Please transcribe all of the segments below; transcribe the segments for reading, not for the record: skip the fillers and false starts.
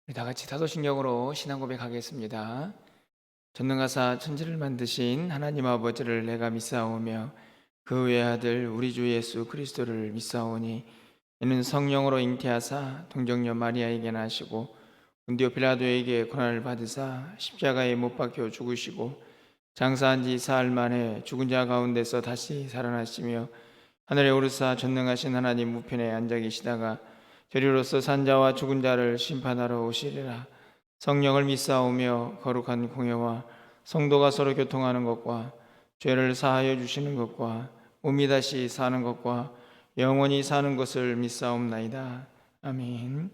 우리 다 같이 사도신경으로 신앙 고백하겠습니다. 전능하사 천지를 만드신 하나님 아버지를 내가 믿사오며 그 외아들 우리 주 예수 그리스도를 믿사오니 이는 성령으로 잉태하사 동정녀 마리아에게 나시고 본디오 빌라도에게 고난을 받으사 십자가에 못 박혀 죽으시고 장사한 지 사흘 만에 죽은 자 가운데서 다시 살아나시며 하늘에 오르사 전능하신 하나님 우편에 앉아 계시다가 저리로서 산자와 죽은 자를 심판하러 오시리라. 성령을 믿사오며 거룩한 공예와 성도가 서로 교통하는 것과 죄를 사하여 주시는 것과 몸이 다시 사는 것과 영원히 사는 것을 믿사옵나이다. 아멘.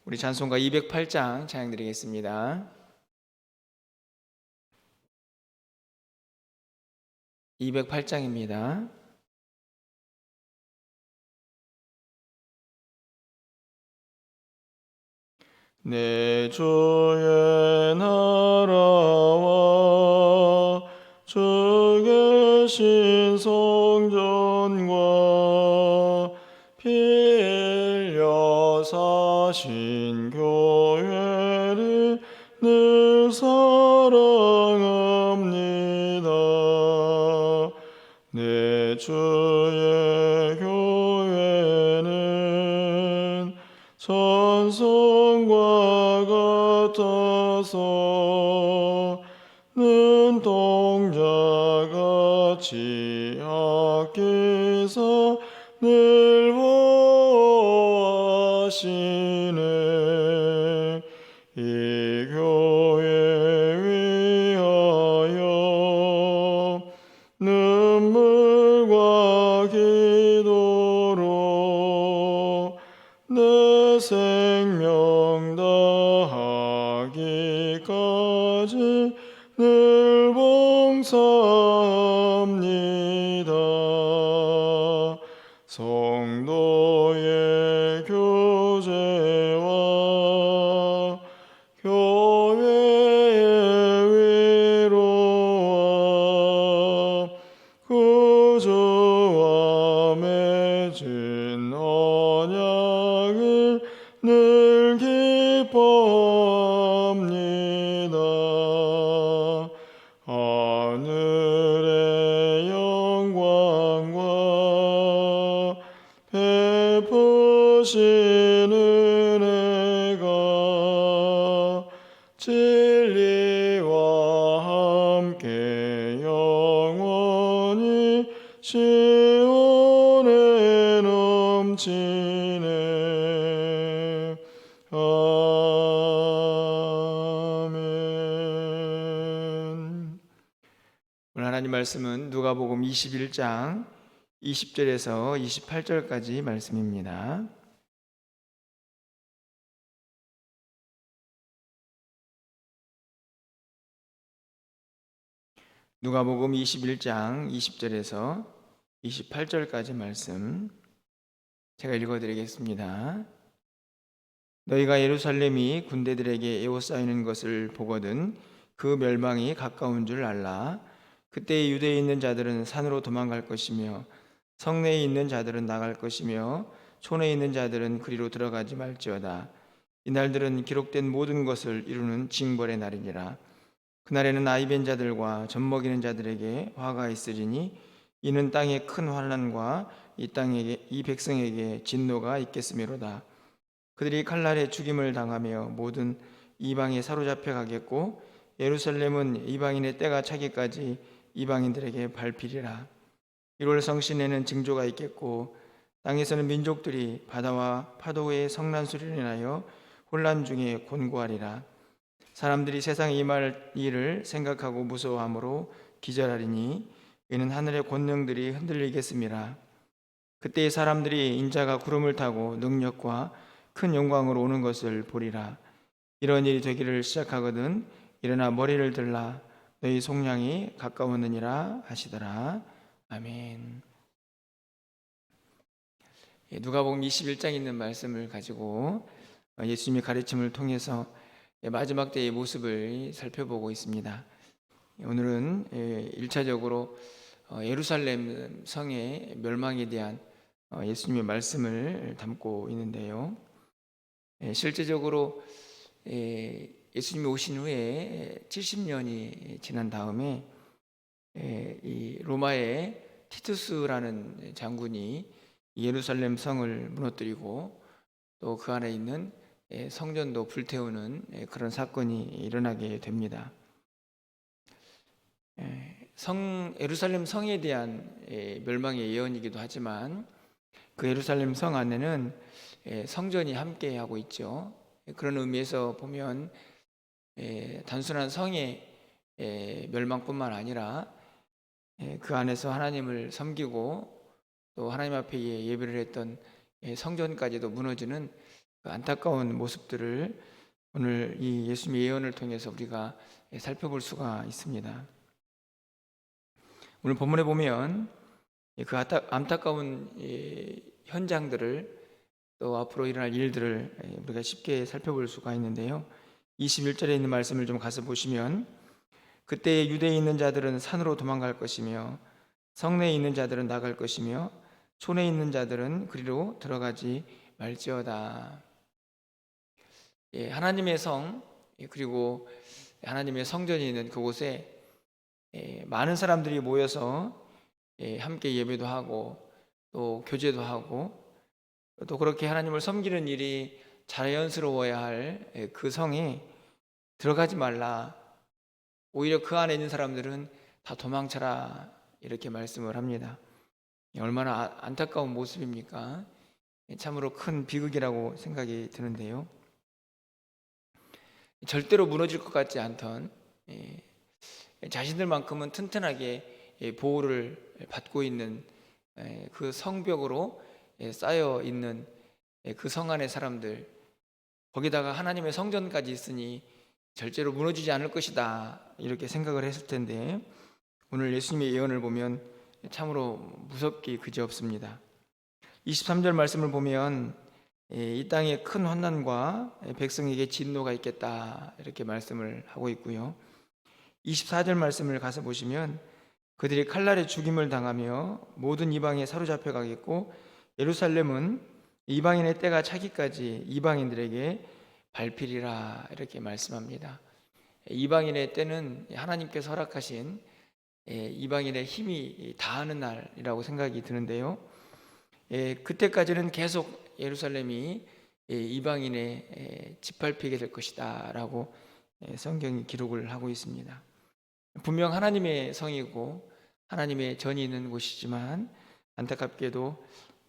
우리 찬송가 208장 찬양드리겠습니다. 208장입니다. 내 주의 나라와 주 계신 성전과 피 흘려 사신 교회를 늘 사랑합니다. 내 주의 교회는 천성과 같아서 눈동자같이 아끼사 늘 보호하시네. 이 교회 위하여 눈물과 기도로 내 생명 다하기까지 늘 봉사합니다. 성도의 교제와 교회의 위로와 구주와 맺은 언약을 늘 기뻐합니다. 하늘의 영광과 베푸신 은혜가 진리와 함께 영원히 시온에 넘치네. 아멘. 오늘 하나님 말씀은 누가복음 21장 20절에서 28절까지 말씀입니다. 누가복음 21장 20절에서 28절까지 말씀 제가 읽어드리겠습니다. 너희가 예루살렘이 군대들에게 에워싸이는 것을 보거든 그 멸망이 가까운 줄 알라. 그때 유대에 있는 자들은 산으로 도망갈 것이며 성내에 있는 자들은 나갈 것이며 촌에 있는 자들은 그리로 들어가지 말지어다. 이날들은 기록된 모든 것을 이루는 징벌의 날이니라. 그날에는 아이벤 자들과 젖먹이는 자들에게 화가 있으리니 이는 땅에 큰 환난과 이 백성에게 진노가 있겠음이로다. 그들이 칼날에 죽임을 당하며 모든 이방에 사로잡혀 가겠고 예루살렘은 이방인의 때가 차기까지 이방인들에게 밟히리라. 1월 성신에는 징조가 있겠고 땅에서는 민족들이 바다와 파도의 성난 소리를 인하여 혼란 중에 곤고하리라. 사람들이 세상에 임할 일을 생각하고 무서워함으로 기절하리니 이는 하늘의 권능들이 흔들리겠음이라. 그때 사람들이 인자가 구름을 타고 능력과 큰 영광으로 오는 것을 보리라. 이런 일이 되기를 시작하거든 일어나 머리를 들라 너희 속량이 가까웠느니라 하시더라. 아멘. 누가복음 21장에 있는 말씀을 가지고 예수님의 가르침을 통해서 마지막 때의 모습을 살펴보고 있습니다. 오늘은 1차적으로 예루살렘 성의 멸망에 대한 예수님의 말씀을 담고 있는데요. 실제적으로 예수님이 오신 후에 70년이 지난 다음에 이 로마의 티투스라는 장군이 예루살렘 성을 무너뜨리고 또 그 안에 있는 성전도 불태우는 그런 사건이 일어나게 됩니다. 예루살렘 성에 대한 멸망의 예언이기도 하지만 그 예루살렘 성 안에는 성전이 함께 하고 있죠. 그런 의미에서 보면 단순한 성의 멸망뿐만 아니라 그 안에서 하나님을 섬기고 또 하나님 앞에 예배를 했던 성전까지도 무너지는 그 안타까운 모습들을 오늘 이 예수님의 예언을 통해서 우리가 살펴볼 수가 있습니다. 오늘 본문에 보면 그 안타까운 현장들을 또 앞으로 일어날 일들을 우리가 쉽게 살펴볼 수가 있는데요. 21절에 있는 말씀을 좀 가서 보시면 그때 유대에 있는 자들은 산으로 도망갈 것이며 성내에 있는 자들은 나갈 것이며 촌에 있는 자들은 그리로 들어가지 말지어다. 하나님의 성 그리고 하나님의 성전이 있는 그곳에 많은 사람들이 모여서 함께 예배도 하고 또 교제도 하고 또 그렇게 하나님을 섬기는 일이 자연스러워야 할 그 성에 들어가지 말라. 오히려 그 안에 있는 사람들은 다 도망쳐라 이렇게 말씀을 합니다. 얼마나 안타까운 모습입니까? 참으로 큰 비극이라고 생각이 드는데요. 절대로 무너질 것 같지 않던 자신들만큼은 튼튼하게 보호를 받고 있는 그 성벽으로 쌓여 있는 그 성 안의 사람들, 거기다가 하나님의 성전까지 있으니 절대로 무너지지 않을 것이다 이렇게 생각을 했을 텐데 오늘 예수님의 예언을 보면 참으로 무섭기 그지없습니다. 23절 말씀을 보면 이 땅에 큰 환난과 백성에게 진노가 있겠다 이렇게 말씀을 하고 있고요. 24절 말씀을 가서 보시면 그들이 칼날에 죽임을 당하며 모든 이방에 사로잡혀 가겠고 예루살렘은 이방인의 때가 차기까지 이방인들에게 밟히리라 이렇게 말씀합니다. 이방인의 때는 하나님께서 허락하신 이방인의 힘이 다하는 날이라고 생각이 드는데요. 그때까지는 계속 예루살렘이 이방인의 짓밟히게 될 것이다 라고 성경이 기록을 하고 있습니다. 분명 하나님의 성이고 하나님의 전이 있는 곳이지만 안타깝게도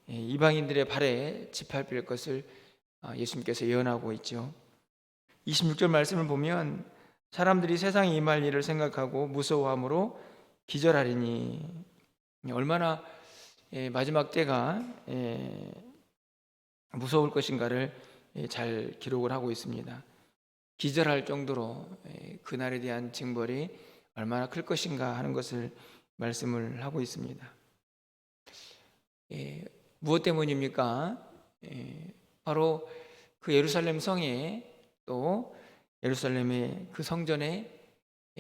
이방인들의 발에 짓밟힐 것을 예수님께서 예언하고 있죠. 26절 말씀을 보면 사람들이 세상에 임할 일을 생각하고 무서워함으로 기절하리니 얼마나 마지막 때가 무서울 것인가를 잘 기록을 하고 있습니다. 기절할 정도로 그날에 대한 징벌이 얼마나 클 것인가 하는 것을 말씀을 하고 있습니다. 무엇 때문입니까? 바로 그 예루살렘 성에 또 예루살렘의 그 성전에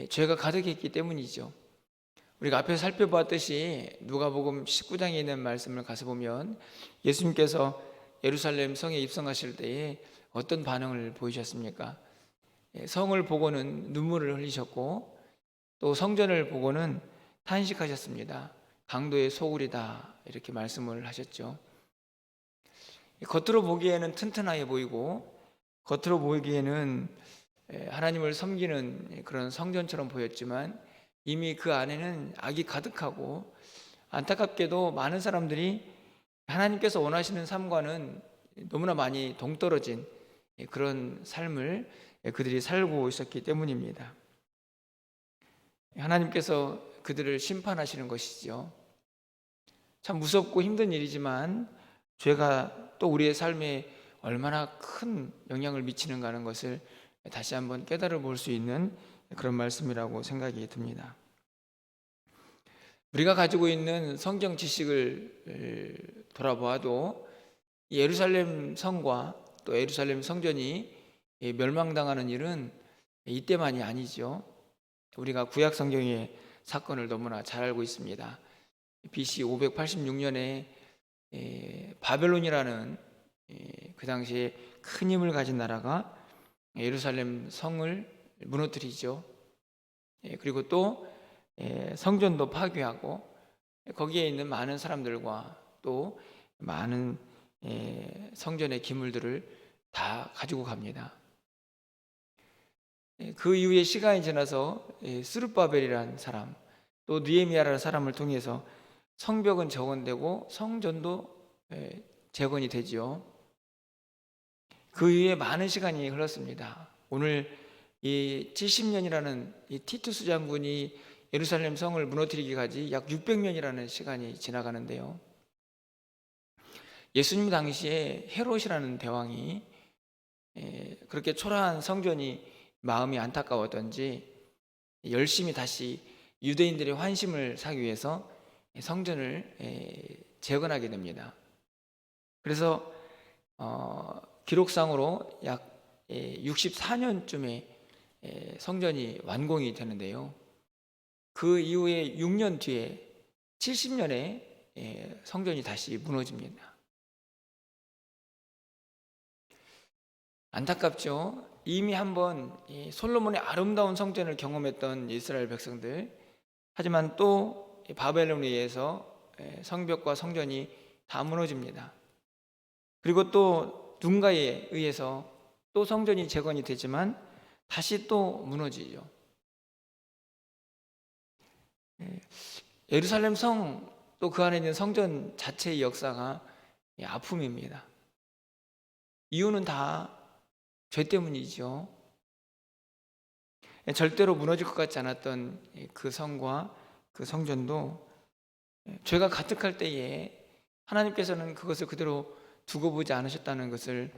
죄가 가득했기 때문이죠. 우리가 앞에서 살펴보았듯이 누가복음 19장에 있는 말씀을 가서 보면 예수님께서 예루살렘 성에 입성하실 때에 어떤 반응을 보이셨습니까? 성을 보고는 눈물을 흘리셨고 또 성전을 보고는 탄식하셨습니다. 강도의 소굴이다 이렇게 말씀을 하셨죠. 겉으로 보기에는 튼튼하게 보이고 겉으로 보이기에는 하나님을 섬기는 그런 성전처럼 보였지만 이미 그 안에는 악이 가득하고 안타깝게도 많은 사람들이 하나님께서 원하시는 삶과는 너무나 많이 동떨어진 그런 삶을 그들이 살고 있었기 때문입니다. 하나님께서 그들을 심판하시는 것이죠. 참 무섭고 힘든 일이지만 죄가 또 우리의 삶에 얼마나 큰 영향을 미치는가 하는 것을 다시 한번 깨달아 볼 수 있는 그런 말씀이라고 생각이 듭니다. 우리가 가지고 있는 성경 지식을 돌아보아도 예루살렘 성과 또 예루살렘 성전이 멸망당하는 일은 이때만이 아니죠. 우리가 구약 성경의 사건을 너무나 잘 알고 있습니다. BC 586년에 바벨론이라는 그 당시에 큰 힘을 가진 나라가 예루살렘 성을 무너뜨리죠. 그리고 또 성전도 파괴하고 거기에 있는 많은 사람들과 또 많은 성전의 기물들을 다 가지고 갑니다. 그 이후에 시간이 지나서 스룹바벨이라는 사람, 또 느헤미야라는 사람을 통해서 성벽은 재건되고 성전도 재건이 되지요. 그 이후에 많은 시간이 흘렀습니다. 오늘 이 70년이라는 이 티투스 장군이 예루살렘 성을 무너뜨리기까지 약 600년이라는 시간이 지나가는데요. 예수님 당시에 헤롯이라는 대왕이 그렇게 초라한 성전이 마음이 안타까웠던지 열심히 다시 유대인들의 환심을 사기 위해서 성전을 재건하게 됩니다. 그래서 기록상으로 약 64년쯤에 성전이 완공이 되는데요. 그 이후에 6년 뒤에 70년에 성전이 다시 무너집니다. 안타깝죠. 이미 한번 솔로몬의 아름다운 성전을 경험했던 이스라엘 백성들, 하지만 또 바벨론에 의해서 성벽과 성전이 다 무너집니다. 그리고 또 누군가에 의해서 또 성전이 재건이 되지만 다시 또 무너지죠. 예루살렘 성, 또 그 안에 있는 성전 자체의 역사가 아픔입니다. 이유는 다 죄 때문이죠. 절대로 무너질 것 같지 않았던 그 성과 그 성전도 죄가 가득할 때에 하나님께서는 그것을 그대로 두고 보지 않으셨다는 것을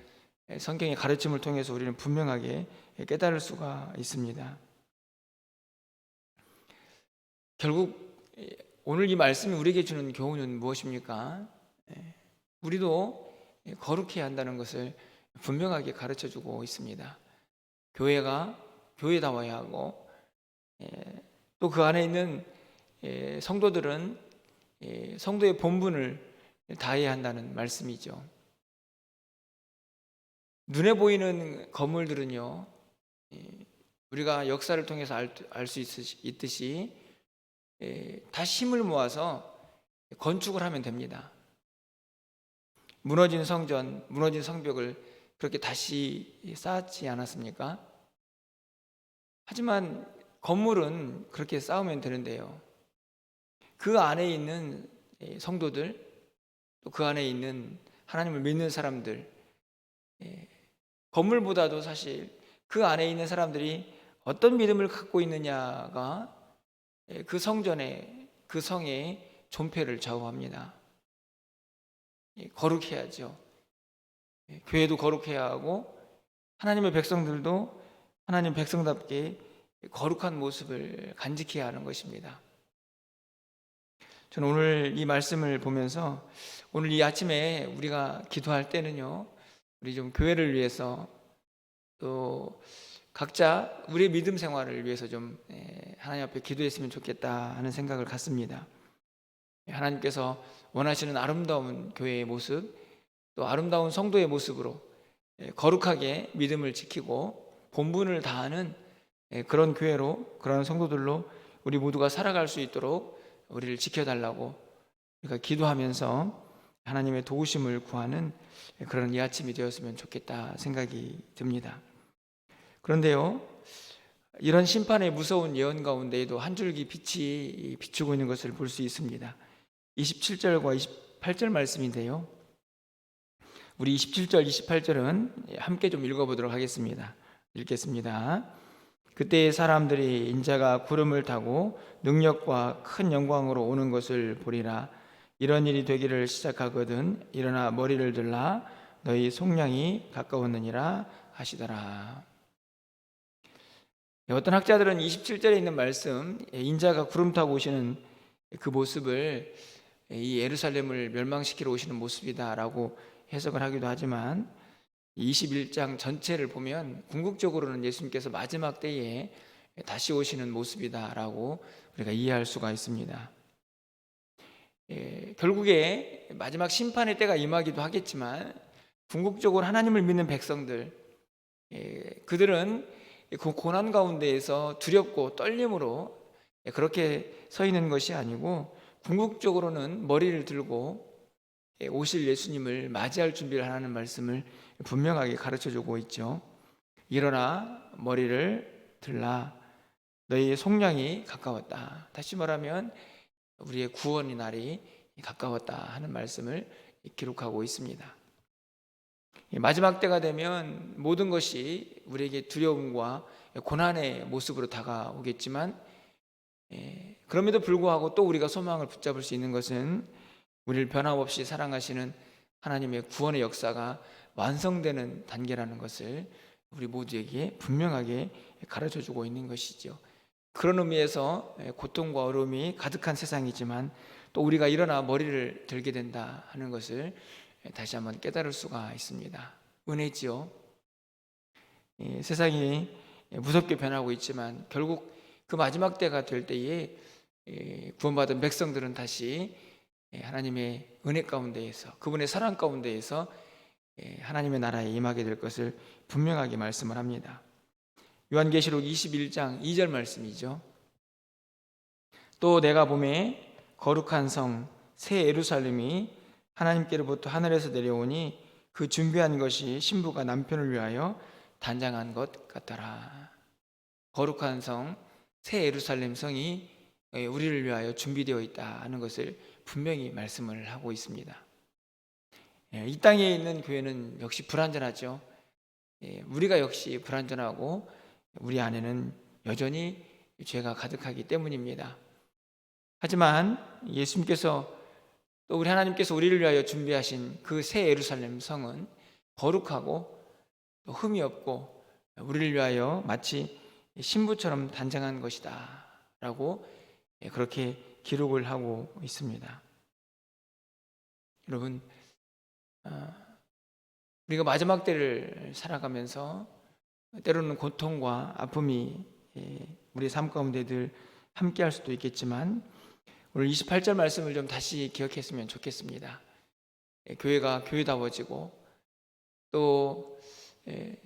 성경의 가르침을 통해서 우리는 분명하게 깨달을 수가 있습니다. 결국 오늘 이 말씀이 우리에게 주는 교훈은 무엇입니까? 우리도 거룩해야 한다는 것을 분명하게 가르쳐주고 있습니다. 교회가 교회다워야 하고 또 그 안에 있는 성도들은 성도의 본분을 다해야 한다는 말씀이죠. 눈에 보이는 건물들은요, 우리가 역사를 통해서 알 수 있듯이 다시 힘을 모아서 건축을 하면 됩니다. 무너진 성전, 무너진 성벽을 그렇게 다시 쌓지 않았습니까? 하지만 건물은 그렇게 쌓으면 되는데요. 그 안에 있는 성도들, 또 그 안에 있는 하나님을 믿는 사람들, 건물보다도 사실 그 안에 있는 사람들이 어떤 믿음을 갖고 있느냐가 그 성전의, 그 성의 존폐를 좌우합니다. 거룩해야죠. 교회도 거룩해야 하고 하나님의 백성들도 하나님 백성답게 거룩한 모습을 간직해야 하는 것입니다. 저는 오늘 이 말씀을 보면서 오늘 이 아침에 우리가 기도할 때는요, 우리 좀 교회를 위해서 또 각자 우리의 믿음 생활을 위해서 좀 하나님 앞에 기도했으면 좋겠다 하는 생각을 갖습니다. 하나님께서 원하시는 아름다운 교회의 모습, 또 아름다운 성도의 모습으로 거룩하게 믿음을 지키고 본분을 다하는 그런 교회로, 그런 성도들로 우리 모두가 살아갈 수 있도록 우리를 지켜달라고 우리가 기도하면서 하나님의 도우심을 구하는 그런 이 아침이 되었으면 좋겠다 생각이 듭니다. 그런데요, 이런 심판의 무서운 예언 가운데에도 한 줄기 빛이 비추고 있는 것을 볼 수 있습니다. 27절과 28절 말씀인데요, 우리 27절, 28절은 함께 좀 읽어보도록 하겠습니다. 읽겠습니다. 그때 사람들이 인자가 구름을 타고 능력과 큰 영광으로 오는 것을 보리라. 이런 일이 되기를 시작하거든 일어나 머리를 들라 너희 속량이 가까웠느니라 하시더라. 어떤 학자들은 27절에 있는 말씀, 인자가 구름 타고 오시는 그 모습을 이 예루살렘을 멸망시키러 오시는 모습이다라고 해석을 하기도 하지만 21장 전체를 보면 궁극적으로는 예수님께서 마지막 때에 다시 오시는 모습이다라고 우리가 이해할 수가 있습니다. 결국에 마지막 심판의 때가 임하기도 하겠지만 궁극적으로 하나님을 믿는 백성들, 그들은 그 고난 가운데에서 두렵고 떨림으로 그렇게 서 있는 것이 아니고 궁극적으로는 머리를 들고 오실 예수님을 맞이할 준비를 하라는 말씀을 분명하게 가르쳐주고 있죠. 일어나 머리를 들라, 너희의 속량이 가까웠다. 다시 말하면 우리의 구원의 날이 가까웠다 하는 말씀을 기록하고 있습니다. 마지막 때가 되면 모든 것이 우리에게 두려움과 고난의 모습으로 다가오겠지만, 그럼에도 불구하고 또 우리가 소망을 붙잡을 수 있는 것은 우리를 변함없이 사랑하시는 하나님의 구원의 역사가 완성되는 단계라는 것을 우리 모두에게 분명하게 가르쳐주고 있는 것이죠. 그런 의미에서 고통과 어려움이 가득한 세상이지만 또 우리가 일어나 머리를 들게 된다 하는 것을 다시 한번 깨달을 수가 있습니다. 은혜지요. 세상이 무섭게 변하고 있지만 결국 그 마지막 때가 될 때에 구원받은 백성들은 다시 하나님의 은혜 가운데에서, 그분의 사랑 가운데에서 하나님의 나라에 임하게 될 것을 분명하게 말씀을 합니다. 요한계시록 21장 2절 말씀이죠. 또 내가 보매 거룩한 성 새 예루살렘이 하나님께로부터 하늘에서 내려오니 그 준비한 것이 신부가 남편을 위하여 단장한 것 같더라. 거룩한 성 새 예루살렘 성이 우리를 위하여 준비되어 있다 하는 것을 분명히 말씀을 하고 있습니다. 이 땅에 있는 교회는 역시 불완전하죠. 우리가 역시 불완전하고 우리 안에는 여전히 죄가 가득하기 때문입니다. 하지만 예수님께서 또 우리 하나님께서 우리를 위하여 준비하신 그 새 예루살렘 성은 거룩하고 또 흠이 없고 우리를 위하여 마치 신부처럼 단장한 것이다 라고 그렇게 기록을 하고 있습니다. 여러분, 우리가 마지막 때를 살아가면서 때로는 고통과 아픔이 우리 삶 가운데 늘 함께 할 수도 있겠지만 오늘 28절 말씀을 좀 다시 기억했으면 좋겠습니다. 교회가 교회다워지고 또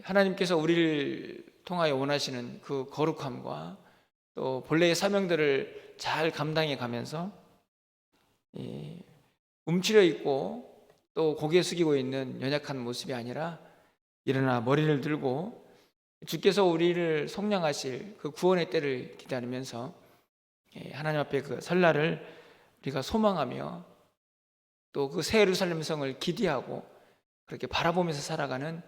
하나님께서 우리를 통하여 원하시는 그 거룩함과 또 본래의 사명들을 잘 감당해 가면서 움츠려 있고 또 고개 숙이고 있는 연약한 모습이 아니라 일어나 머리를 들고 주께서 우리를 속량하실 그 구원의 때를 기다리면서 하나님 앞에 그 설날을 우리가 소망하며 또 그 새 예루살렘 성을 기대하고 그렇게 바라보면서 살아가는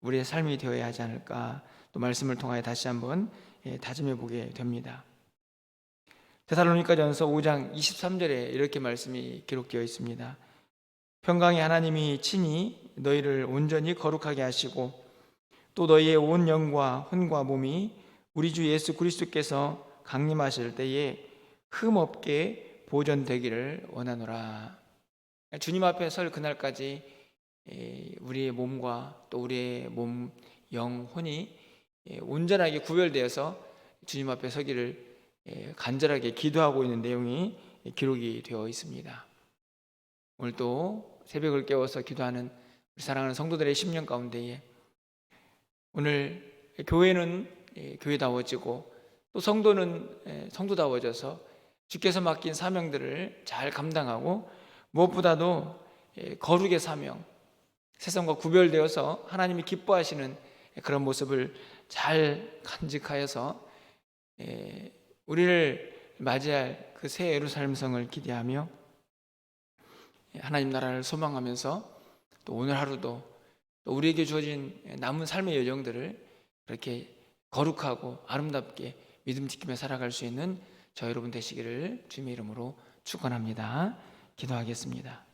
우리의 삶이 되어야 하지 않을까, 또 말씀을 통하여 다시 한번 다짐해 보게 됩니다. 데살로니가전서 5장 23절에 이렇게 말씀이 기록되어 있습니다. 평강의 하나님이 친히 너희를 온전히 거룩하게 하시고 또 너희의 온 영과 혼과 몸이 우리 주 예수 그리스도께서 강림하실 때에 흠없게 보존되기를 원하노라. 주님 앞에 설 그날까지 우리의 몸과 또 우리의 몸, 영, 혼이 온전하게 구별되어서 주님 앞에 서기를 간절하게 기도하고 있는 내용이 기록이 되어 있습니다. 오늘 또 새벽을 깨워서 기도하는 우리 사랑하는 성도들의 심령 가운데에 오늘 교회는 교회다워지고 또 성도는 성도다워져서 주께서 맡긴 사명들을 잘 감당하고 무엇보다도 거룩의 사명, 세상과 구별되어서 하나님이 기뻐하시는 그런 모습을 잘 간직하여서 우리를 맞이할 그 새 예루살렘 성을 기대하며 하나님 나라를 소망하면서 또 오늘 하루도 또 우리에게 주어진 남은 삶의 여정들을 그렇게 거룩하고 아름답게 믿음 지키며 살아갈 수 있는 저 여러분 되시기를 주님의 이름으로 축원합니다. 기도하겠습니다.